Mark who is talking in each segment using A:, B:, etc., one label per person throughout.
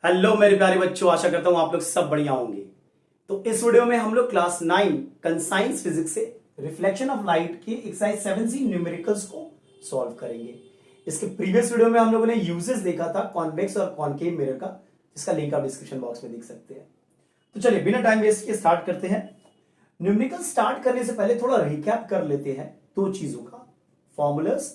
A: Hello मेरे प्यारे बच्चों, आशा करता हूं आप लोग सब बढ़िया होंगे। तो इस वीडियो में हम लोग क्लास 9 कंसाइंस फिजिक्स से रिफ्लेक्शन ऑफ लाइट की एक्सरसाइज 7C न्यूमेरिकल्स को सॉल्व करेंगे। इसके प्रीवियस वीडियो में हम लोगों ने यूजेस देखा था कॉन्वेक्स और कॉनकेव मिरर का, जिसका लिंक आप डिस्क्रिप्शन बॉक्स में देख सकते हैं। तो चलिए बिना टाइम वेस्ट किए स्टार्ट करते हैं। न्यूमेरिकल स्टार्ट करने से पहले थोड़ा रिकैप कर लेते हैं दो चीजों का, फॉर्मूलास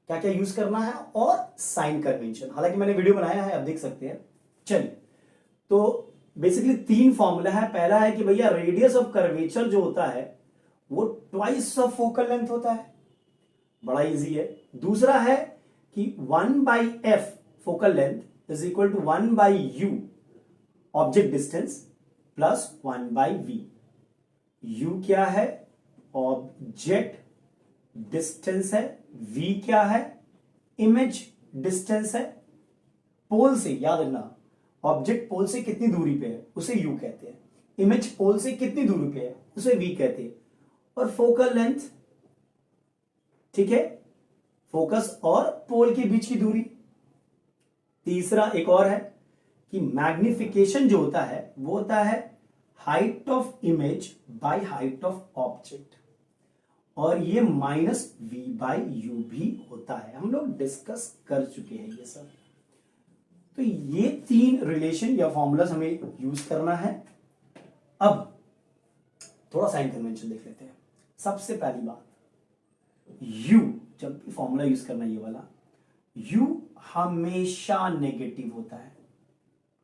A: क्या क्या यूज करना है और साइन कन्वेंशन। हालांकि मैंने वीडियो बनाया है, आप देख सकते हैं। चलिए, तो बेसिकली तीन फॉर्मूला है। पहला है कि भैया रेडियस ऑफ कर्वेचर जो होता है वो ट्वाइस ऑफ फोकल लेंथ होता है, बड़ा इजी है। दूसरा है कि 1/f focal length is equal to 1/u object distance plus 1/v। u क्या है? ऑब्जेक्ट डिस्टेंस है। v क्या है? इमेज डिस्टेंस है। पोल से, याद रखना, ऑब्जेक्ट पोल से कितनी दूरी पे है उसे u कहते हैं। इमेज पोल से कितनी दूरी पे है उसे v कहते हैं। और फोकल लेंथ, ठीक है, फोकस और पोल के बीच की दूरी। तीसरा एक और है कि मैग्निफिकेशन जो होता है वो होता है height of image by height of object, और ये -v/u भी होता है। हम लोग डिस्कस कर चुके हैं ये सब। तो ये तीन रिलेशन या फॉर्मूलाज हमें यूज करना है। अब थोड़ा साइन कन्वेंशन देख लेते हैं। सबसे पहली बात, u जब भी फॉर्मूला यूज करना है, ये वाला u हमेशा नेगेटिव होता है।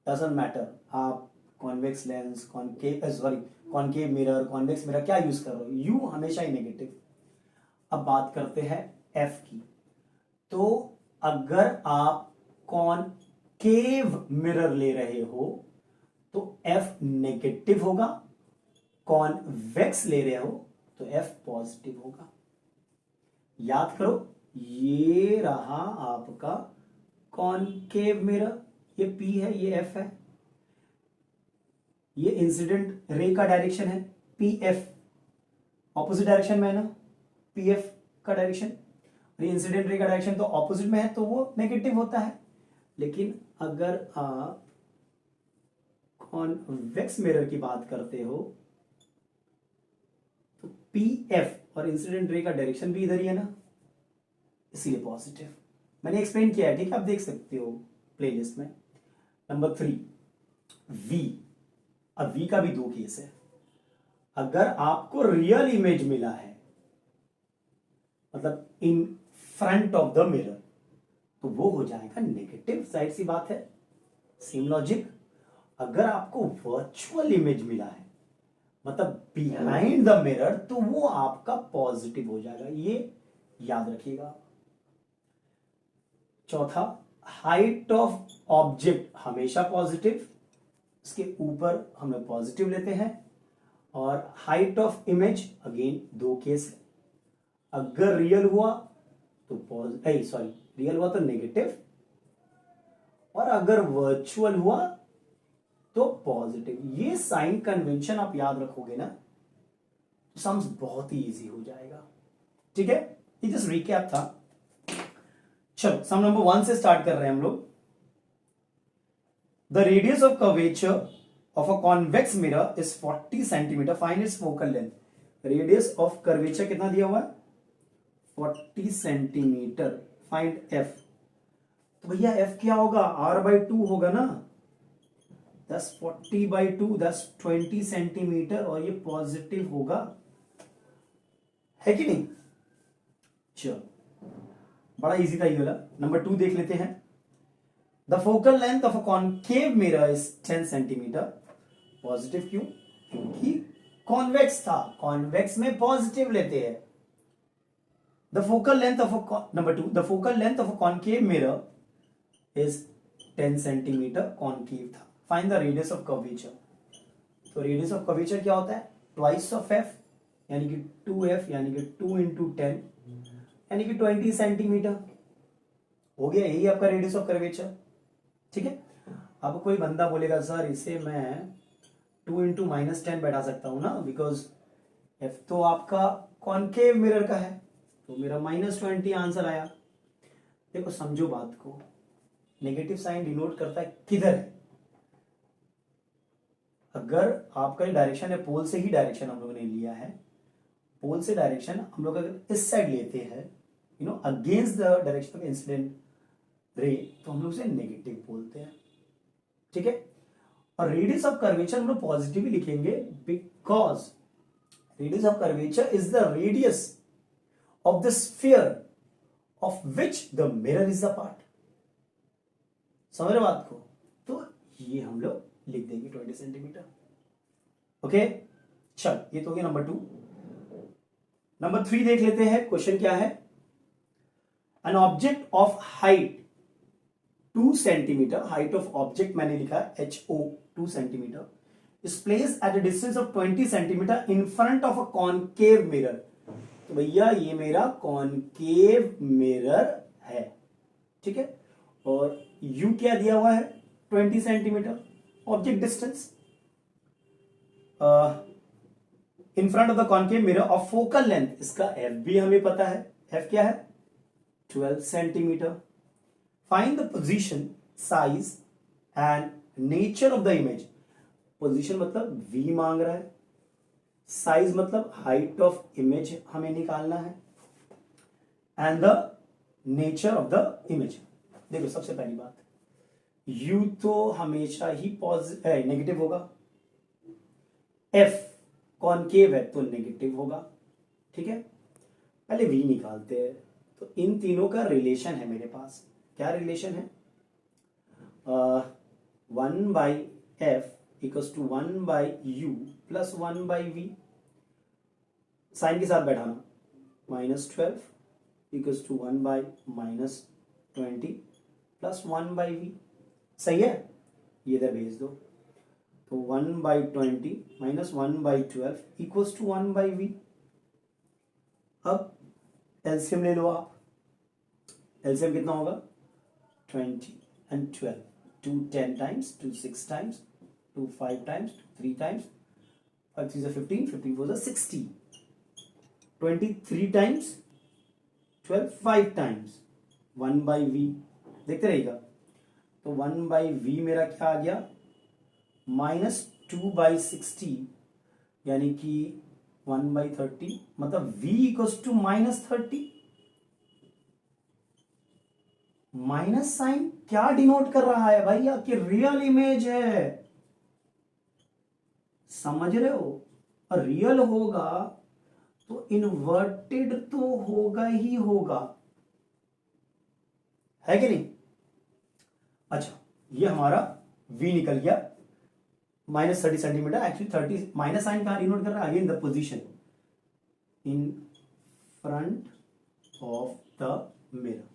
A: डजंट मैटर आप convex lens, concave mirror, convex mirror क्या यूज कर रहे हो, u हमेशा ही नेगेटिव। अब बात करते हैं f की। तो अगर आप कॉनकेव मिरर ले रहे हो तो f नेगेटिव होगा, कॉन्वेक्स ले रहे हो तो f पॉजिटिव होगा। याद करो, ये रहा आपका कॉनकेव मिरर, ये p है, ये f है। ये इंसिडेंट रे का डायरेक्शन है pf, ऑपोजिट डायरेक्शन में है ना pf का डायरेक्शन, और ये इंसिडेंट रे का डायरेक्शन तो ऑपोजिट में है, तो वो नेगेटिव होता है। लेकिन अगर आप कॉन्वेक्स मिरर की बात करते हो तो pf और इंसिडेंट रे का डायरेक्शन भी इधर ही है ना, इसलिए पॉजिटिव। मैंने एक्सप्लेन किया है, ठीक है, आप देख सकते हो प्लेलिस्ट में। Number 3, v। अब v का भी दो केस है। अगर आपको रियल इमेज मिला है, मतलब इन फ्रंट ऑफ द मिरर, तो वो हो जाएगा नेगेटिव, साइड सी बात है, सेम लॉजिक। अगर आपको वर्चुअल इमेज मिला है, मतलब बिहाइंड द मिरर, तो वो आपका पॉजिटिव हो जाएगा, ये याद रखिएगा। चौथा, हाइट ऑफ ऑब्जेक्ट हमेशा पॉजिटिव, इसके ऊपर हम लोग पॉजिटिव लेते हैं। और हाइट ऑफ इमेज अगेन दो केस है। अगर रियल हुआ तो रियल हुआ तो नेगेटिव, और अगर वर्चुअल हुआ तो पॉजिटिव। ये साइन कन्वेंशन आप याद रखोगे ना, तो सम्स बहुत ही इजी हो जाएगा। ठीक है, ये जस्ट रिकैप था। चलो सम नंबर 1 से स्टार्ट कर रहे हैं हम लोग। The radius of curvature of a convex mirror is 40 centimetre, find its focal length. Radius of curvature कितना दिया हुआ है? 40 सेंटीमीटर। Find f। तो भैया f क्या होगा? r/2 होगा ना। 40/2 20 सेंटीमीटर, और ये पॉजिटिव होगा, है कि नहीं? चलो, बड़ा इजी था ये वाला। नंबर 2 देख लेते हैं। The focal length of a concave mirror is 10 centimetre. Positive क्यों? क्योंकि कॉन्वेक्स था, कॉन्वेक्स में पॉजिटिव लेते हैं। The focal length of number 2, the focal length of a concave mirror is 10 centimeter, concave था। Find the radius of curvature। तो radius of curvature क्या होता है? Twice of f, यानी कि 2f, यानी कि 2 into 10, यानी कि 20 सेंटीमीटर हो गया। यही आपका रेडियस ऑफ कर्वेचर। ठीक है। अब कोई बंदा बोलेगा सर इसे मैं 2 into -10 बैठा सकता हूं ना, बिकॉज f तो आपका कॉनकेव मिरर का है, तो मेरा -20 आंसर आया। देखो समझो बात को, नेगेटिव साइन डिनोट करता है किधर है, अगर आपका डायरेक्शन है पोल से ही डायरेक्शन हम लोगों ने लिया है, पोल से डायरेक्शन हम लोग अगर इस साइड लेते हैं, against the direction of incident ray, तो हम लोग उसे नेगेटिव बोलते हैं, ठीक है। और रेडियस ऑफ कर्वेचर हम लोग पॉजिटिव लिखेंगे, because radius of curvature is the radius of the sphere of which the mirror is the part. समझ रहे बात को? तो ये हम लोग लिख देंगे 20 सेंटीमीटर। ओके, चल ये तो हो गया नंबर 2। नंबर 3 देख लेते हैं, क्वेश्चन क्या है। An object of height 2 centimetre, height of object मैंने लिखा है HO 2 centimetre, is place at a distance of 20 centimetre in front of a concave mirror. तो भैया ये मेरा कॉनकेव मिरर है, ठीक है। और U क्या दिया हुआ है, 20 centimetre object distance in front of the concave mirror of focal length, इसका F भी हमें पता है, F क्या है 12 centimetre. Find the position, size and nature of the image. Position मतलब V मांग रहा है, साइज मतलब हाइट ऑफ इमेज हमें निकालना है, and the nature of the image. देखो सबसे पहली बात, U तो हमेशा ही नेगेटिव होगा, F कॉनकेव है तो नेगेटिव होगा, ठीक है। पहले V निकालते हैं। तो इन तीनों का रिलेशन है मेरे पास, क्या रिलेशन है, 1/f equals to 1/u plus 1/v। Sign के साथ बैठाना, -12 इक्वल्स टू 1/-20 प्लस 1/v। सही है, ये इधर भेज दो। तो 1/20 माइनस 1/12 इक्वल्स टू 1/v। अब एलसीएम ले लो आप, एलसीएम कितना होगा 20 and 12, 2 10 times, 2 6 times, 2 5 times, 2 3 times, 5 3 15, 15 4 60, 23 times, 12 5 times, 1/v। देखते रहिएगा। तो 1/v मेरा क्या आ गया, -2/60, यानी कि 1/30, मतलब v equals to -30। Minus sign क्या डिनोट कर रहा है भैया, कि रियल इमेज है, समझ रहे हो। और रियल होगा तो इन्वर्टेड तो होगा ही होगा, है कि नहीं। अच्छा, ये हमारा v निकल गया -30 सेंटीमीटर। एक्चुअली 30 माइनस साइन कहां डिनोट कर रहा है, again the position in front of the mirror.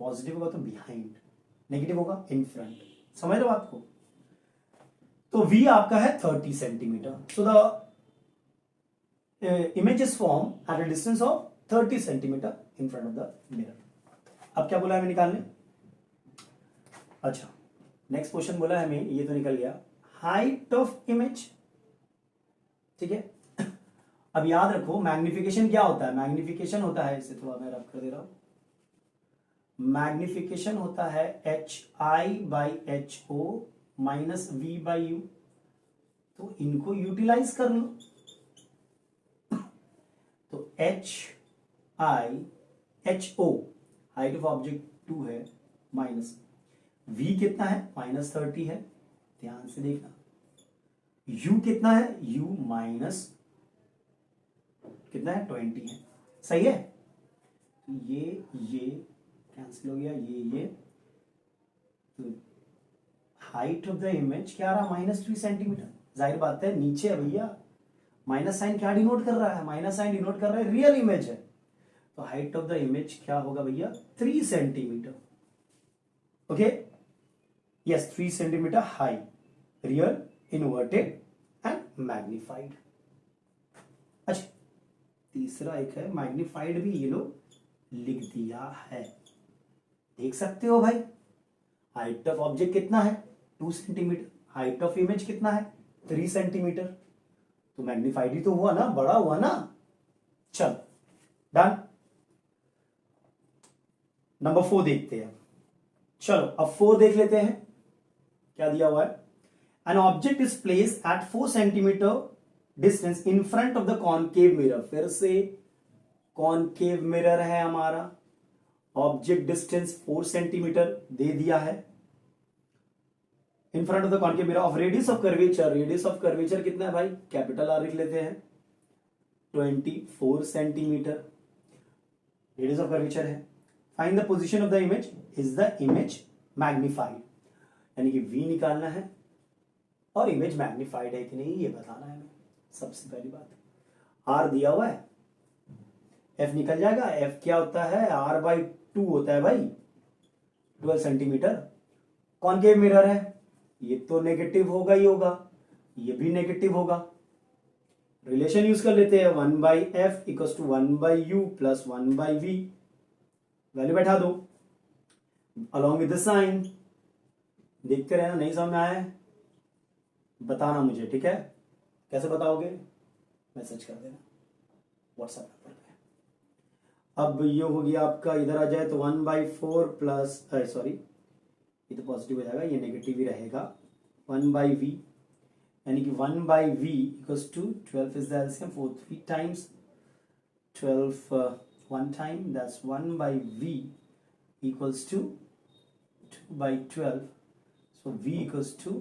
A: Positive होगा तो बिहाइंड, नेगेटिव होगा इन फ्रंट। समझ रहे हो आपको। तो v आपका है 30 centimetre. So the image is form at a distance of 30 centimetre in front of the mirror. अब क्या बोला हमें निकालने, अच्छा नेक्स्ट क्वेश्चन बोला है हमें, ये तो निकल गया, हाइट ऑफ इमेज, ठीक है। अब याद रखो मैग्निफिकेशन क्या होता है, मैग्निफिकेशन होता है, इसे थोड़ा मैं रब कर दे रहा हूं, मैग्निफिकेशन होता है HI/HO माइनस V/U। तो इनको यूटिलाइज कर लो। तो HI/HO हाइट ऑफ ऑब्जेक्ट 2 है, माइनस V कितना है -30 है, ध्यान से देखना। U कितना है, U माइनस कितना है 20 है, सही है। ये कैंसिल हो गया, ये तो हाइट ऑफ द इमेज क्या रहा, -3 सेंटीमीटर। जाहिर बात है नीचे है भैया, माइनस साइन क्या डिनोट कर रहा है, माइनस साइन डिनोट कर रहा है रियल इमेज है। तो हाइट ऑफ द इमेज क्या होगा भैया 3 centimetre. Okay, yes 3 centimetre high, real, inverted and magnified. अच्छा, तीसरा एक है मैग्निफाइड, भी ये लोग लिख दिया है, देख सकते हो भाई। हाइट ऑफ ऑब्जेक्ट कितना है 2 सेंटीमीटर, हाइट ऑफ इमेज कितना है 3 सेंटीमीटर, तो मैग्निफाइड ही तो हुआ ना, बड़ा हुआ ना। चल डन। नंबर 4 देखते हैं। चलो अब 4 देख लेते हैं, क्या दिया हुआ है। An object is place at 4 centimetre distance in front of the concave mirror. फिर से कॉनकेव मिरर है हमारा, ऑब्जेक्ट डिस्टेंस 4 सेंटीमीटर दे दिया है in front of the concave mirror of radius of curvature. Radius of curvature कितना है भाई, capital R लिख लेते हैं, 24 सेंटीमीटर रेडियस ऑफ कर्वेचर है। Find the position of the image, is the image magnified, यानी कि v निकालना है और इमेज मैग्निफाइड है कि नहीं ये बताना है हमें। सबसे पहली बात, r दिया हुआ है, f निकल जाएगा। f क्या होता है, r/2 होता है भाई, 12 सेंटीमीटर। कॉनकेव मिरर है, ये तो नेगेटिव होगा ही होगा, ये भी नेगेटिव होगा। रिलेशन यूज कर लेते हैं, 1/f equals to 1/u plus 1/v। Value बैठा दो अलॉन्ग विद द साइन। देखते रहना, नहीं समझ में आया है बताना मुझे, ठीक है। कैसे बताओगे, मैसेज कर देना व्हाट्सएप नंबर पे। अब ये हो गया आपका, इधर आ जाए तो 1/4 प्लस सॉरी ये तो पॉजिटिव हो जाएगा, ये नेगेटिव ही रहेगा, 1/v, यानी कि 1/v equals to 12 is the LCM, 4 3 times 12 one time, that's 1/v equals to 2/12, so v equals to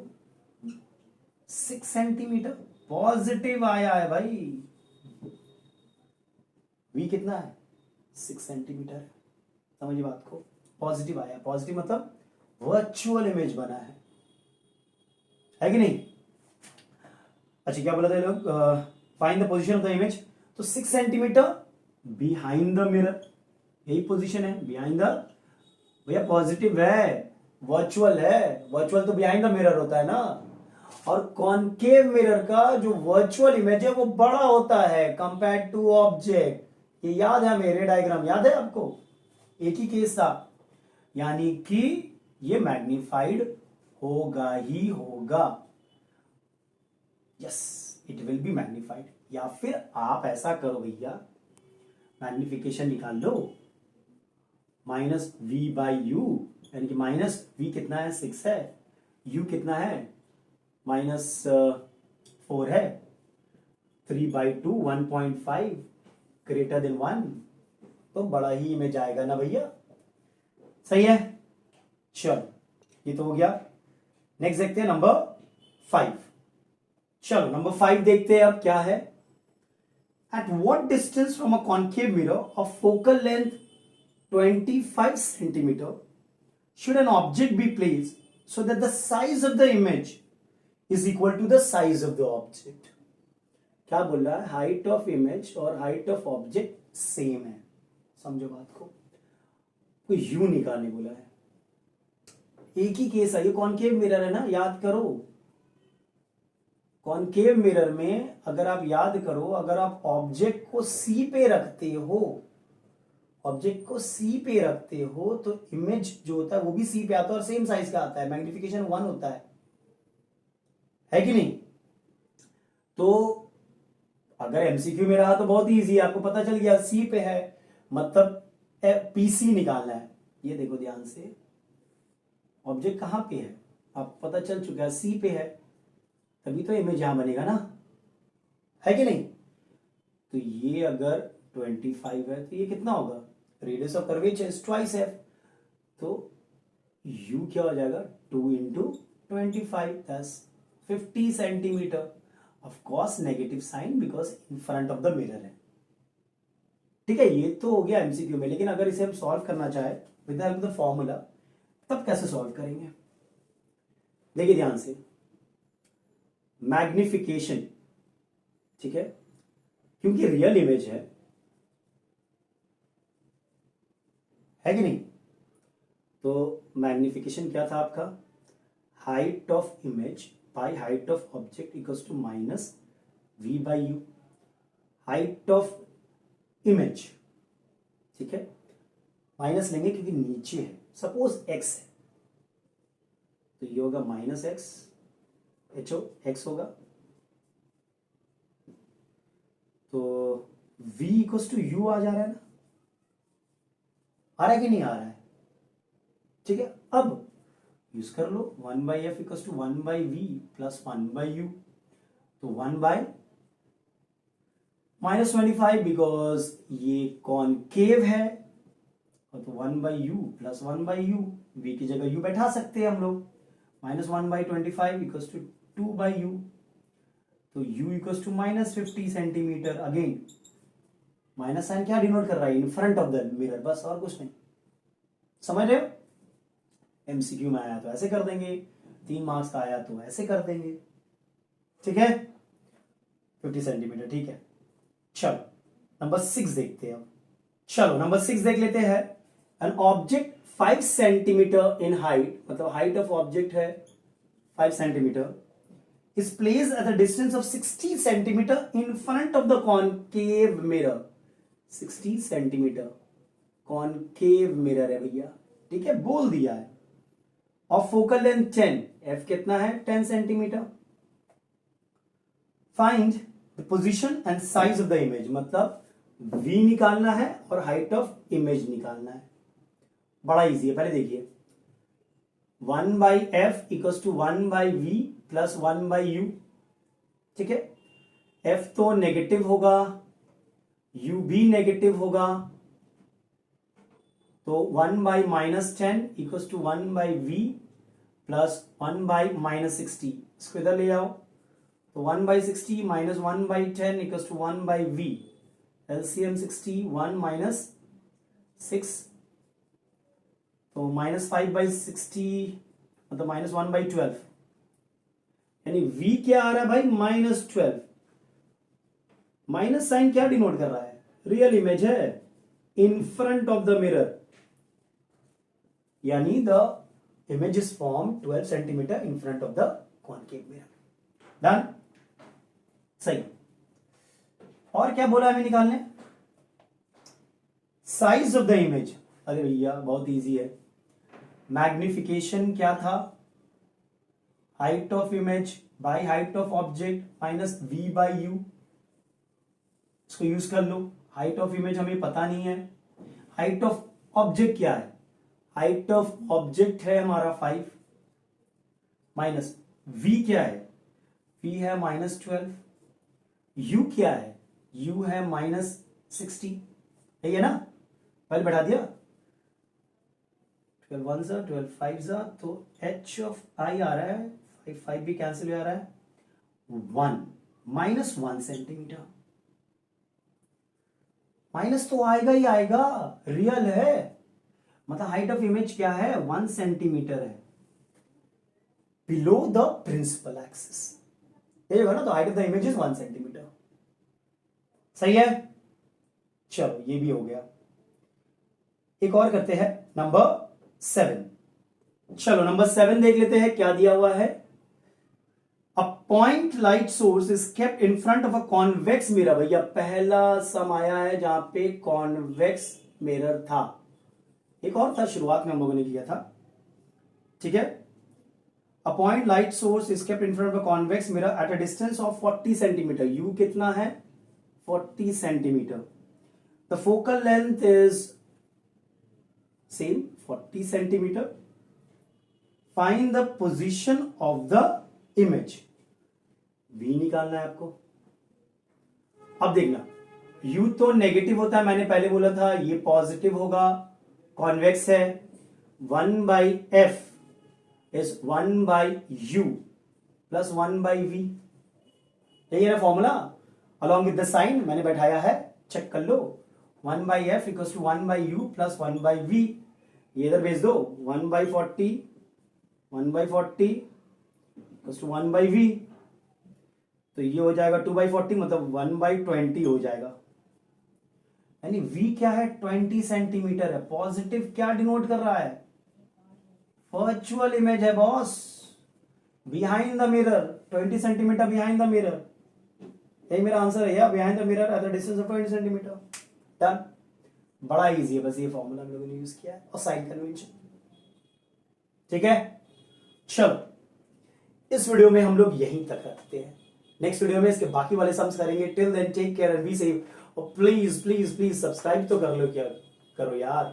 A: 6 centimetre. Positive आया है भाई, v कितना है, 6 सेंटीमीटर है। समझिए बात को, पॉजिटिव आया, पॉजिटिव मतलब वर्चुअल इमेज बना है कि नहीं। अच्छा क्या बोला था लोग, find the position of the image, तो 6 सेंटीमीटर बिहाइंड द मिरर, यही पोजीशन है बिहाइंड द। भैया पॉजिटिव है, वर्चुअल है, वर्चुअल तो बिहाइंड द मिरर होता है ना। और कॉनकेव मिरर का जो वर्चुअल इमेज है वो बड़ा होता है कंपेयर टू ऑब्जेक्ट। ये याद है हमें, रे डायग्राम याद है आपको, एक ही केस था, यानी कि ये मैग्निफाइड होगा ही होगा। Yes, it will be magnified. या फिर आप ऐसा करो भैया, मैग्निफिकेशन निकाल लो, -v/u, यानी कि -v कितना है, 6 है, u कितना है, -4 है, 3/2 1.5 ग्रेटर देन 1, तो बड़ा ही इमेज आएगा ना भैया। सही है, चलो ये तो हो गया। नेक्स्ट देखते हैं नंबर 5। चलो नंबर 5 देखते हैं अब क्या है। At what distance from a concave mirror of focal length 25 centimeter should an object be placed so that the size of the image is equal to the size of the object? क्या बोल रहा है, height of image और height of object same है। समझो बात को, तो यू निकालने बोला है। एक ही केस है, ये कॉनकेव मिरर है ना, याद करो। कॉनकेव मिरर में अगर आप याद करो, अगर आप ऑब्जेक्ट को सी पे रखते हो, ऑब्जेक्ट को सी पे रखते हो तो इमेज जो होता है वो भी सी पे आता है और सेम साइज का आता है, मैग्निफिकेशन 1 होता है कि नहीं। तो अगर एमसीक्यू में रहा तो बहुत ही इजी है, आपको पता चल गया सी पे है मतलब पीसी निकालना है। ये देखो ध्यान से, ऑब्जेक्ट कहां पे है आपको पता चल चुका है, सी पे है, तभी तो इमेज यहां बनेगा ना, है कि नहीं। तो ये अगर 25 है तो ये कितना होगा, radius of curvature is twice F, तो u क्या हो जाएगा, 2 × 25 that's 50 centimeter. Of course negative sign because in front of the mirror है। ठीक है, ये तो हो गया एमसीक्यू में। लेकिन अगर इसे हम सॉल्व करना चाहे with the help of the formula, तब कैसे सॉल्व करेंगे, देखिए ध्यान से। मैग्निफिकेशन, ठीक है, क्योंकि रियल इमेज है कि नहीं, तो मैग्निफिकेशन क्या था आपका, height of image by height of object equals to -v/u। Height of image, ठीक है, माइनस लेंगे क्योंकि नीचे है, सपोज x है तो ये होगा -x, x होगा, तो v इक्वल्स टू u आ जा रहा है ना, आ रहा है कि नहीं आ रहा है। ठीक है, अब यूज कर लो, 1/f equals to 1/v plus 1/u, तो 1/-25 बिकॉज ये कॉनकेव है, और तो 1/u प्लस 1/u, v की जगह u बैठा सकते हैं हम लोग, -1/25 इक्वल्स टू 2/u, तो u equals to -50 centimeter. Again minus sign क्या डिनोट कर रहा है, in front of the mirror, बस और कुछ नहीं। समझ रहे हो? एमसीक्यू में आया तो ऐसे कर देंगे, 3 मार्क्स का आया तो ऐसे कर देंगे, ठीक है? 50 सेंटीमीटर, ठीक है। चलो नंबर 6 देखते हैं। चलो नंबर 6 देख लेते हैं। An object 5 centimetre in height, मतलब हाइट ऑफ ऑब्जेक्ट है 5 centimetre, is place at the distance of 60 centimetre in front of the concave mirror. 60 centimetre concave mirror है भैया, ठीक है, बोल दिया है। और फोकल लेंथ 10, एफ कितना है, 10 centimetre. Find the position and size of the image, मतलब v निकालना है और हाइट ऑफ इमेज निकालना है। बड़ा इजी है, पहले देखिए 1/f equals to 1/v plus 1/u, ठीक है। f तो नेगेटिव होगा, u भी नेगेटिव होगा, तो 1/-10 इक्वल्स टू 1/v प्लस 1/-60, इसको इधर ले जाओ, तो 1/60 minus 1/10 equals to 1/v, LCM 60, 1 - 6, तो -5/60 मतलब -1/12, यानी v क्या आ रहा है भाई, -12। माइनस साइन क्या डिनोट कर रहा है, रियल इमेज है in front of the mirror, यानी the image is form 12 centimetre in front of the concave mirror. Done, सही। और क्या बोला हमें निकालने, साइज ऑफ द इमेज। अरे भैया बहुत इजी है, मैग्निफिकेशन क्या था, height of image by height of object minus v/u, इसको यूज कर लो। हाइट ऑफ इमेज हमें पता नहीं है, हाइट ऑफ ऑब्जेक्ट क्या है, हाइट ऑफ ऑब्जेक्ट है हमारा 5, माइनस v क्या है, v है -12, u क्या है, u है -60, यही है ना, पहले बैठा दिया, 12 1 सा 12 5 सा, तो h ऑफ i आ रहा है, 5 भी कैंसिल हो रहा है, 1 सेंटीमीटर। माइनस तो आएगा ही आएगा, रियल है, मतलब हाइट ऑफ इमेज क्या है, 1 सेंटीमीटर है बिलो द प्रिंसिपल एक्सिस, ये होगा ना, तो height of the image is 1 centimetre. सही है, चलो ये भी हो गया। एक और करते हैं, नंबर 7। चलो नंबर 7 देख लेते हैं, क्या दिया हुआ है, a point light source is kept in front of a convex mirror. भैया पहला सम आया है जहां पे कॉन्वेक्स मिरर था, एक और था शुरुआत में हम लोगों ने किया था, ठीक है। A point light source is kept in front of a convex mirror at a distance of 40 centimetre, you कितना है 40 centimetre, the focal length is same 40 centimetre, find the position of the image, v निकालना है आपको। अब देखना, u तो negative होता है, मैंने पहले बोला था, ये पॉजिटिव होगा, कॉन्वेक्स है, 1/f is 1/u plus 1/v, यही है formula, along with the sign मैंने बैठाया है, चेक कर लो, 1/f equals to 1/u plus 1/v, ये इधर भेज दो, 1/40 इक्वल्स टू 1/v, तो ये हो जाएगा 2/40, मतलब 1/20 हो जाएगा, यानी v क्या है 20 सेंटीमीटर है। पॉजिटिव क्या डिनोट कर रहा है, वर्चुअल इमेज है boss, behind the mirror, 20 centimetre behind the mirror, यही मेरा आंसर है, behind the mirror at the distance of 20 centimetre. Done, बड़ा इजी है, बस ये फॉर्मूला हम लोगों ने यूज किया है और साइन कन्वेंशन, ठीक है। चलो इस वीडियो में हम लोग यहीं तक रखते हैं, नेक्स्ट वीडियो में इसके बाकी वाले सम्स करेंगे। Till then take care and be safe, और प्लीज प्लीज प्लीज सब्सक्राइब तो कर लो, क्या करो यार।